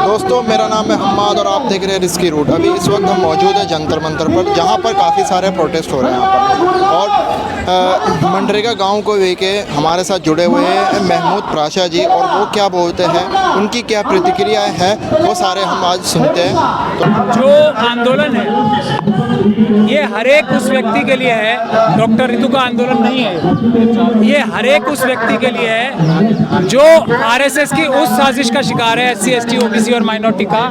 दोस्तों, मेरा नाम है हम्माद और आप देख रहे हैं रिस्की रूट। अभी इस वक्त हम मौजूद हैं जंतर मंतर पर, जहां पर काफ़ी सारे प्रोटेस्ट हो रहे हैं यहाँ पर। और मनरेगा गांव को लेके हमारे साथ जुड़े हुए हैं महमूद प्राशा जी, और वो क्या बोलते हैं, उनकी क्या प्रतिक्रिया है, वो सारे हम आज सुनते हैं। तो जो आंदोलन है ये हर एक उस व्यक्ति के लिए है, डॉक्टर रितु का आंदोलन नहीं है। ये हर एक उस व्यक्ति के लिए है जो आरएसएस की उस साजिश का शिकार है, एससी एसटी ओबीसी और माइनॉरिटी का,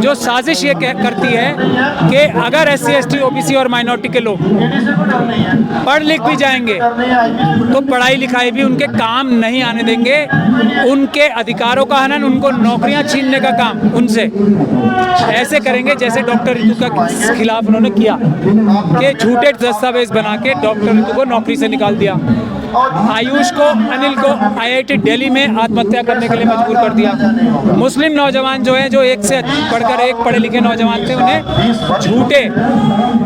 जो साजिश ये करती है कि अगर एससी एसटी ओबीसी और माइनॉरिटी के लोग पढ़ लिख भी जाएंगे तो पढ़ाई लिखाई भी उनके काम नहीं आने देंगे। उनके अधिकारों का हनन, उनको नौकरियां छीनने का काम उनसे ऐसे करेंगे जैसे डॉक्टर रितु के खिलाफ उन्होंने किया कि झूठे दस्तावेज बना के डॉक्टर रितु को नौकरी से निकाल दिया। आयुष को, अनिल को आईआईटी दिल्ली में आत्महत्या करने के लिए मजबूर कर दिया। मुस्लिम नौजवान जो हैं, जो एक से बढ़कर एक पढ़े लिखे नौजवान थे, उन्हें झूठे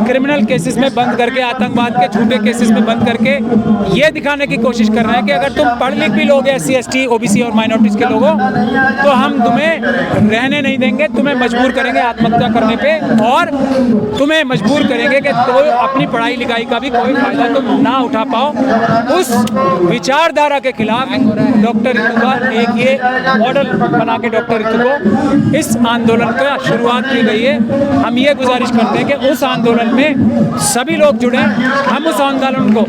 क्रिमिनल केसेस में बंद करके, आतंकवाद के झूठे केसेस में बंद करके ये दिखाने की कोशिश कर रहे हैं कि अगर तुम पढ़ लिख भी लोगे, एससी एसटी ओबीसी और माइनॉरिटीज के लोगों, तो हम तुम्हें रहने नहीं देंगे, तुम्हें मजबूर करेंगे आत्महत्या करने पे, और तुम्हें मजबूर करेंगे कि तो अपनी पढ़ाई लिखाई का भी कोई फायदा तुम ना उठा पाओ। उस विचारधारा के खिलाफ डॉक्टर रितु का एक ये मॉडल बना के डॉक्टर रितु को इस आंदोलन का शुरुआत की गई है। हम ये गुजारिश करते हैं कि उस आंदोलन में सभी लोग जुड़े। हम उस आंदोलन को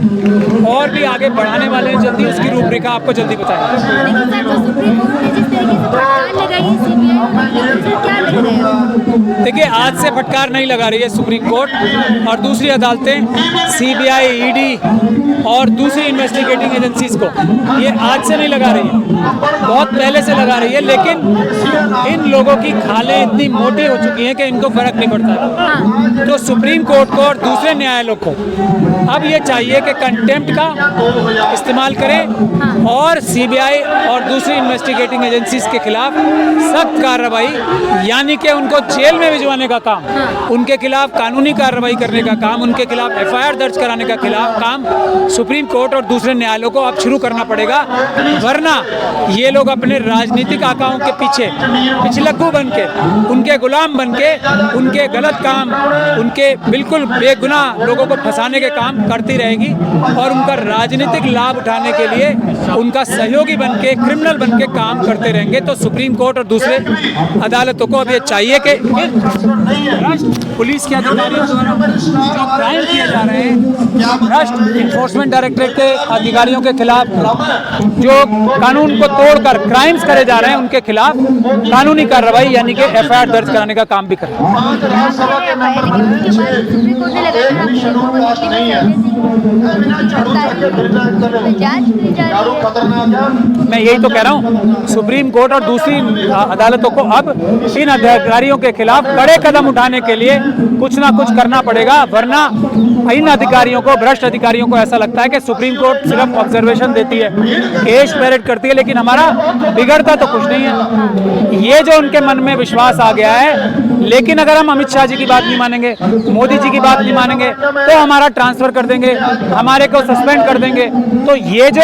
और भी आगे बढ़ाने वाले हैं, जल्दी उसकी रूपरेखा आपको जल्दी देखिए, आज से फटकार नहीं लगा रही है सुप्रीम कोर्ट और दूसरी अदालतें, सीबीआई, ईडी और दूसरी इन्वेस्टिगेटिंग एजेंसीज को, ये आज से नहीं लगा रही है, बहुत पहले से लगा रही है। लेकिन इन लोगों की खालें इतनी मोटी हो चुकी हैं कि इनको फर्क नहीं पड़ता है। तो सुप्रीम कोर्ट को और दूसरे न्यायालयों को अब ये चाहिए कि कंटेम्प्ट का इस्तेमाल करें और सीबीआई और दूसरी इन्वेस्टिगेटिंग एजेंसीज के खिलाफ सख्त कार्रवाई, यानी कि उनको जेल में भिजवाने का काम, उनके खिलाफ कानूनी कार्रवाई करने का काम, उनके खिलाफ एफआईआर दर्ज कराने का काम सुप्रीम कोर्ट और दूसरे न्यायालयों को अब शुरू करना पड़ेगा। वरना ये लोग अपने राजनीतिक आकाओं के पीछे पिछलग्गू बन के, उनके गुलाम बन के, उनके गलत काम, उनके बिल्कुल बेगुनाह लोगों को फंसाने के काम करती रहेगी और उनका राजनीतिक लाभ उठाने के लिए उनका सहयोगी बन के, क्रिमिनल बन के काम करते रहेंगे। तो सुप्रीम कोर्ट और दूसरे अदालतों को अब ये चाहिए कि पुलिस के अधिकारियों द्वारा जो क्राइम किए जा रहे हैं, भ्रष्ट इन्फोर्समेंट डायरेक्टरेट के अधिकारियों के खिलाफ जो कानून को तोड़कर क्राइम्स करे जा रहे हैं, उनके खिलाफ कानूनी कार्रवाई यानी कि एफआईआर दर्ज कराने का काम भी करें। मैं यही तो कह रहा हूँ, सुप्रीम कोर्ट और दूसरी अदालतों को अब इन अधिकारियों के खिलाफ कड़े कदम उठाने के लिए कुछ ना कुछ करना पड़ेगा। वरना इन अधिकारियों को, भ्रष्ट अधिकारियों को ऐसा लगता है कि सुप्रीम कोर्ट सिर्फ ऑब्जर्वेशन देती है, केस पैरेड करती है, लेकिन हमारा बिगड़ता तो कुछ नहीं है। ये जो उनके मन में विश्वास आ गया है, लेकिन अगर हम अमित शाह जी की बात नहीं मानेंगे, मोदी जी की बात नहीं मानेंगे, तो हमारा ट्रांसफर कर देंगे, हमारे को सस्पेंड कर देंगे। तो ये जो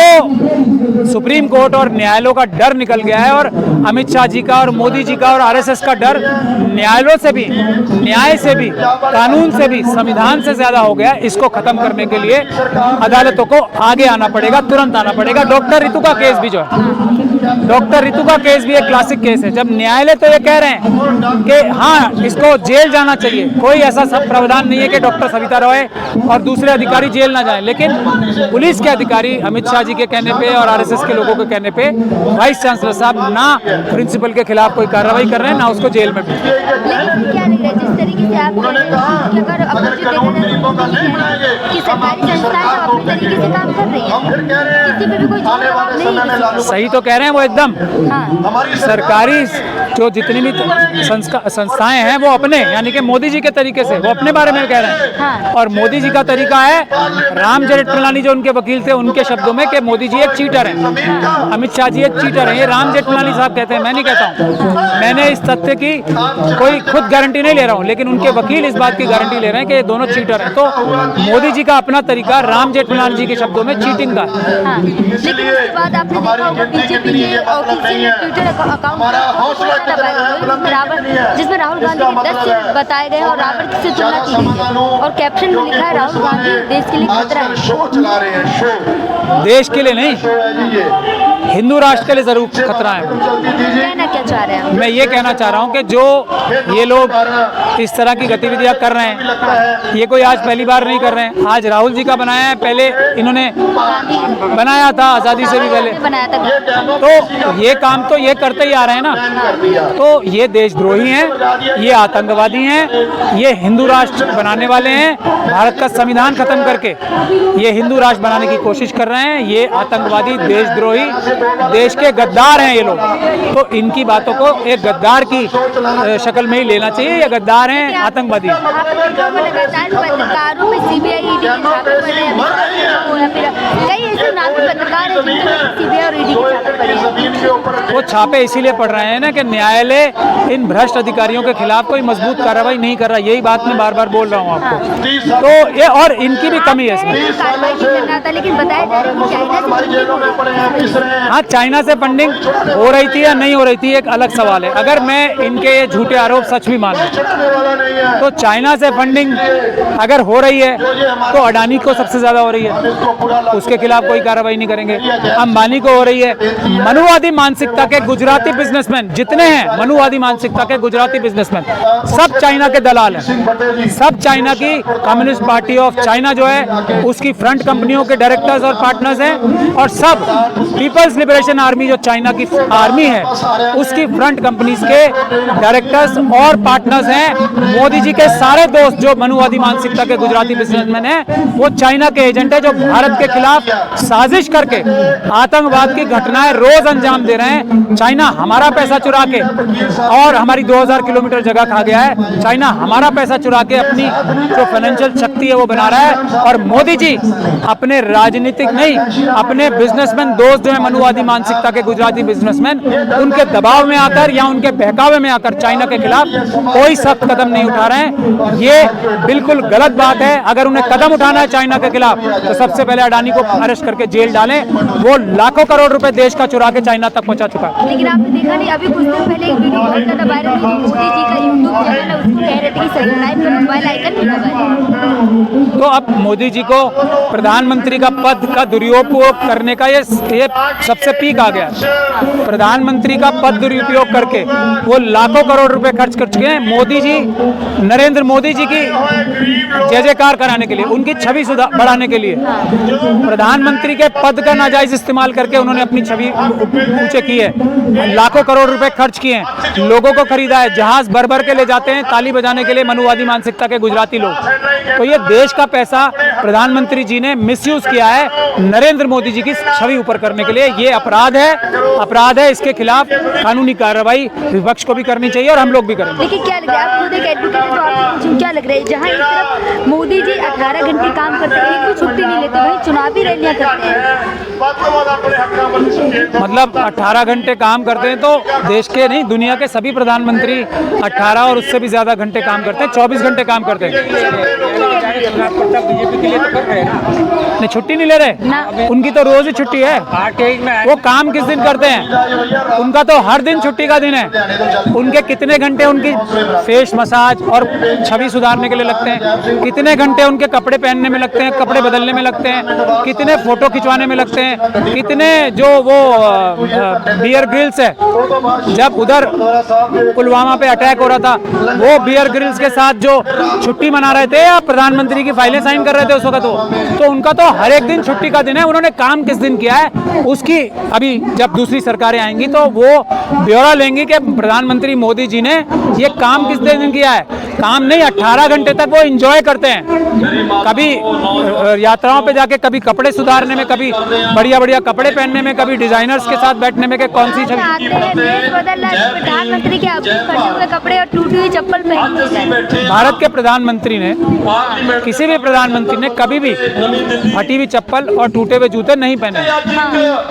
सुप्रीम कोर्ट और न्यायालयों का डर निकल गया है, और अमित शाह जी का और मोदी जी का और आरएसएस का डर न्यायालयों से भी, न्याय से भी, कानून से भी, संविधान से ज्यादा हो गया। इसको खत्म करने के लिए अदालतों को आगे आना पड़ेगा, तुरंत आना पड़ेगा। डॉक्टर रितु का केस भी जो है, डॉक्टर रितु का केस भी एक क्लासिक केस है। जब न्यायालय तो ये कह रहे हैं कि हाँ, इसको जेल जाना चाहिए, कोई ऐसा सब प्रावधान नहीं है कि डॉक्टर सविता रॉय और दूसरे अधिकारी जेल ना जाएं, लेकिन पुलिस के अधिकारी अमित शाह जी के कहने पे और आरएसएस के लोगों के कहने पे वाइस चांसलर साहब ना प्रिंसिपल के खिलाफ कोई कार्रवाई कर रहे हैं, ना उसको जेल में भेज रहे। सही तो कह रहे हैं वो एकदम। सरकारी जो जितनी भी संस्थाएं हैं वो अपने यानी कि मोदी जी के तरीके से, वो अपने बारे में कह रहे हैं। हाँ। और मोदी जी का तरीका है, राम जेठमलानी जो उनके वकील थे उनके शब्दों में, कि मोदी जी एक चीटर हैं, अमित शाह जी एक चीटर हैं। ये राम जेठमलानी साहब कहते हैं, मैं नहीं कहता हूँ। मैंने इस तथ्य की कोई खुद गारंटी नहीं ले रहा हूँ, लेकिन उनके वकील इस बात की गारंटी ले रहे हैं कि ये दोनों चीटर हैं। तो मोदी जी का अपना तरीका राम जेठमलानी जी के शब्दों में चीटिंग का है। हाँ, लेकिन उसके बाद आपने देखा होगा बीजेपी के ऑफिशियल ट्विटर अकाउंट जिसमें राहुल गांधी के 10 बताए गए और रावण से तुलना की गई है, और कैप्शन में लिखा है राहुल गांधी देश के लिए खतरा है। देश के लिए नहीं, हिंदू राष्ट्र के लिए जरूर खतरा है। कहना क्या चाह रहे हैं? मैं ये कहना चाह रहा हूँ कि जो ये लोग इस तरह की गतिविधियां कर रहे हैं, ये कोई आज पहली बार नहीं कर रहे हैं। आज राहुल जी का बनाया है, पहले इन्होंने बनाया था आज़ादी से भी पहले, बनाया था। तो ये काम तो ये करते ही आ रहे हैं ना। तो ये देशद्रोही हैं, ये आतंकवादी हैं, ये हिंदू राष्ट्र बनाने वाले हैं। भारत का संविधान खत्म करके ये हिंदू राष्ट्र बनाने की कोशिश कर रहे हैं। ये आतंकवादी, देशद्रोही, देश के गद्दार हैं ये लोग। तो इनकी बातों को एक गद्दार की शक्ल में ही लेना चाहिए। ये गद्दार हैं, आतंकवादी हैं। पत्रकारों में सीबीआई ईडी के छापे पड़े हैं, कई ऐसे नामी पत्रकार हैं जिनके सीबीआई और ईडी के छापे पड़े हैं। वो छापे इसीलिए पड़ रहे हैं ना कि न्यायालय इन भ्रष्ट अधिकारियों के खिलाफ कोई मजबूत कार्रवाई नहीं कर रहा। यही बात मैं बार बार बोल रहा हूँ आपको। तो ये और इनकी भी कमी है इसमें। कार्रवाई नहीं करना था, लेकिन बताया जा रहा है कि चाइना से हाँ, चाइना से फंडिंग हो रही थी या नहीं हो रही थी एक अलग सवाल है। अगर मैं इनके ये झूठे आरोप सच भी मानूं तो चाइना से फंडिंग अगर हो रही है तो अडानी को सबसे ज्यादा हो रही है, उसके खिलाफ कोई कार्रवाई नहीं करेंगे। अंबानी को हो रही है। मनुवादी मानसिकता के गुजराती बिजनेसमैन जितने हैं, मनुवादी मानसिकता के गुजराती बिजनेसमैन सब चाइना के दलाल हैं। सब चाइना की कम्युनिस्ट पार्टी ऑफ चाइना जो है उसकी फ्रंट कंपनियों के डायरेक्टर्स और पार्टनर्स हैं, और सब पीपल्स लिबरेशन आर्मी जो चाइना की आर्मी है उसकी फ्रंट कंपनीज के डायरेक्टर्स और पार्टनर्स हैं। मोदी जी के सारे दोस्त जो मनुवादी मानसिकता के गुजराती बिजनेसमैन हैं वो चाइना के एजेंट है, जो भारत के खिलाफ साजिश करके आतंकवाद की घटनाएं रोज अंजाम दे रहे हैं। चाइना हमारा पैसा चुरा के, और हमारी 2000 किलोमीटर जगह खा गया है। चाइना हमारा पैसा चुरा के अपनी जो फाइनेंशियल शक्ति है वो बना रहा है, और मोदी जी अपने राजनीतिक नहीं, अपने बिजनेसमैन दोस्त जो है मनुवादी मानसिकता के गुजराती बिजनेसमैन, उनके दबाव में आकर या उनके बहकावे में आकर चाइना के खिलाफ कोई सख्त कदम नहीं उठा रहे हैं। ये बिल्कुल गलत बात है। अगर उन्हें कदम उठाना है चाइना के खिलाफ तो सबसे पहले अडानी को अरेस्ट करके जेल डालें। वो लाखों करोड़ रुपए देश का चुरा के चाइना तक पहुंचा चुका है। लेकिन आपने देखा नहीं, अभी कुछ दिन पहले एक वीडियो बहुत ज्यादा वायरल हुई, मोदी जी का यूट्यूब चैनल है, उसको कह रहे थे कि सब्सक्राइब करो, मोबाइल आइकन भी दबाएं। तो अब मोदी जी को प्रधानमंत्री का पद का दुरुपयोग करने का ये सबसे पीक आ गया। प्रधानमंत्री का पद दुरुपयोग करके वो लाखों करोड़ रुपए खर्च कर चुके हैं। मोदी जी, नरेंद्र मोदी जी की जय जयकार कराने के लिए, उनकी छवि बढ़ाने के लिए प्रधानमंत्री के पद का नाजायज इस्तेमाल करके उन्होंने अपनी छवि ऊंचे की है। लाखों करोड़ रुपए खर्च किए हैं, लोगों को खरीदा है, जहाज भर भर के ले जाते हैं ताली बजाने के लिए मनुवादी मानसिकता के गुजराती लोग। तो ये देश का पैसा प्रधानमंत्री जी ने मिसयूज किया है नरेंद्र मोदी जी की छवि ऊपर करने के लिए। ये अपराध है, अपराध है। इसके खिलाफ कानूनी कार्रवाई विपक्ष को भी करनी चाहिए और हम लोग भी करेंगे। लेकिन क्या लग रहा है, आप खुद एक एडवोकेट हैं तो आपको पूछूं, क्या लग रहा है, जहाँ एक तरफ मोदी जी 18 घंटे काम करते हैं, एक भी छुट्टी नहीं लेते, वहीं चुनावी रैलियां करते हैं। मतलब 18 घंटे काम करते हैं तो देश के नहीं, दुनिया के सभी प्रधानमंत्री 18 और उससे भी ज्यादा घंटे काम करते हैं, 24 घंटे काम करते हैं। नहीं, छुट्टी नहीं ले रहे, उनकी तो रोज ही छुट्टी है। वो काम किस दिन करते हैं? उनका तो हर दिन छुट्टी का दिन है। उनके कितने घंटे उनकी फेस मसाज और छवि सुधारने के लिए लगते हैं, कितने घंटे उनके कपड़े पहनने में लगते हैं, कपड़े बदलने में लगते हैं, कितने फोटो खिंचवाने में लगते हैं, कितने जो वो बियर ग्रिल्स है, जब उधर पुलवामा पे अटैक हो रहा था वो बियर ग्रिल्स के साथ जो छुट्टी मना रहे थे या प्रधानमंत्री प्रधानमंत्री की फाइलें साइन कर रहे थे उस वक्त वो, तो उनका तो हर एक दिन छुट्टी का दिन है। उन्होंने काम किस दिन किया है उसकी अभी जब दूसरी सरकारें आएंगी तो वो ब्यौरा लेंगी कि प्रधानमंत्री मोदी जी ने ये काम किस दिन किया है। काम नहीं, 18 घंटे तक वो एंजॉय करते हैं, कभी यात्राओं पे जाके, कभी कपड़े सुधारने में, कभी बढ़िया बढ़िया कपड़े पहनने में, कभी डिजाइनर्स के साथ बैठने में कि कौन सी छवि। आते हैं, देश बदल रहा है, प्रधानमंत्री के अब फटे हुए कपड़े और टूटी हुई चप्पल पहन के भारत के प्रधानमंत्री ने, किसी भी प्रधानमंत्री ने कभी भी फटी हुई चप्पल और टूटे हुए जूते नहीं पहने,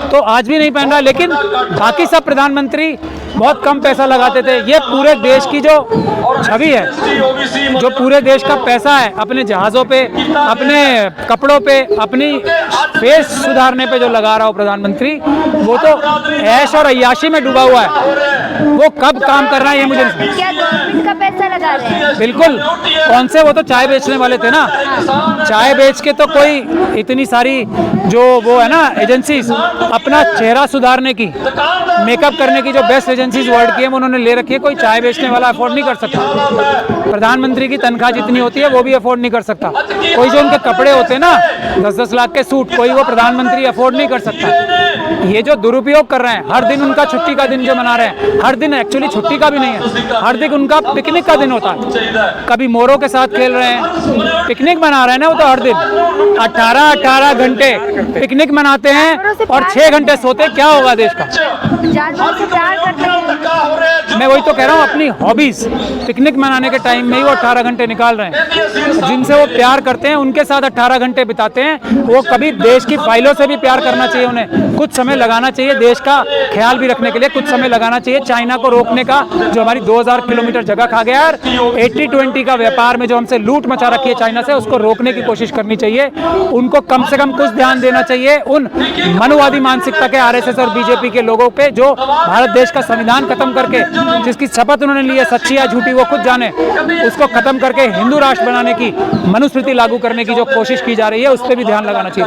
तो आज भी नहीं पहन रहा। लेकिन बाकी सब प्रधानमंत्री बहुत कम पैसा लगाते थे। ये पूरे देश की जो छवि है, जो पूरे देश का पैसा है अपने जहाज़ों पे, अपने कपड़ों पे, अपनी फेस सुधारने पे जो लगा रहा हो प्रधानमंत्री, वो तो ऐश और अय्याशी में डूबा हुआ है। वो कब काम कर रहा है ये मुझे नहीं। क्या गवर्नमेंट का पैसा लगा रहे हैं? बिल्कुल, कौन से, वो तो चाय बेचने वाले थे ना, चाय बेच के तो कोई इतनी सारी जो वो है ना एजेंसीज अपना चेहरा सुधारने की, मेकअप करने की जो बेस्ट एजेंसीज वर्ल्ड की है उन्होंने ले रखी है, कोई चाय बेचने वाला अफोर्ड नहीं कर सकता। प्रधानमंत्री की तनख्वाह जितनी होती है वो भी अफोर्ड नहीं कर सकता। कोई जो उनके कपड़े होते हैं ना 10-10 लाख के सूट, कोई वो प्रधानमंत्री अफोर्ड नहीं कर सकता। ये जो दुरुपयोग कर रहे हैं, हर दिन उनका छुट्टी का दिन जो मना रहे हैं, हर दिन एक्चुअली छुट्टी का भी नहीं है, हर दिन उनका पिकनिक का दिन होता है। कभी मोरों के साथ खेल रहे हैं, पिकनिक मना रहे हैं ना वो तो हर दिन 18 घंटे पिकनिक मनाते हैं और 6 घंटे सोते। क्या होगा देश का? जानवरों से प्यार करते हैं। मैं वही तो कह रहा हूँ, अपनी हॉबीज पिकनिक मनाने के टाइम में ही वो 18 घंटे निकाल रहे हैं। जिनसे वो प्यार करते हैं उनके साथ 18 घंटे बिताते हैं। वो कभी देश की फाइलों से भी प्यार करना चाहिए, उन्हें कुछ समय लगाना चाहिए देश का ख्याल भी रखने के लिए, कुछ समय लगाना चाहिए चाइना को रोकने का, जो हमारी 2000 किलोमीटर जगह खा गया है। 80-20 का व्यापार में जो हमसे लूट मचा रखी है चाइना से, उसको रोकने की कोशिश करनी चाहिए। उनको कम से कम कुछ ध्यान देना चाहिए उन मनुवादी मानसिकता के आरएसएस और बीजेपी के लोगों पे, जो भारत देश का संविधान खत्म करके, जिसकी शपथ उन्होंने ली है, सच्ची या झूठी वो खुद जाने, उसको खत्म करके हिंदू राष्ट्र बनाने की, मनुस्मृति लागू करने की जो कोशिश की जा रही है, उस पर भी ध्यान लगाना चाहिए।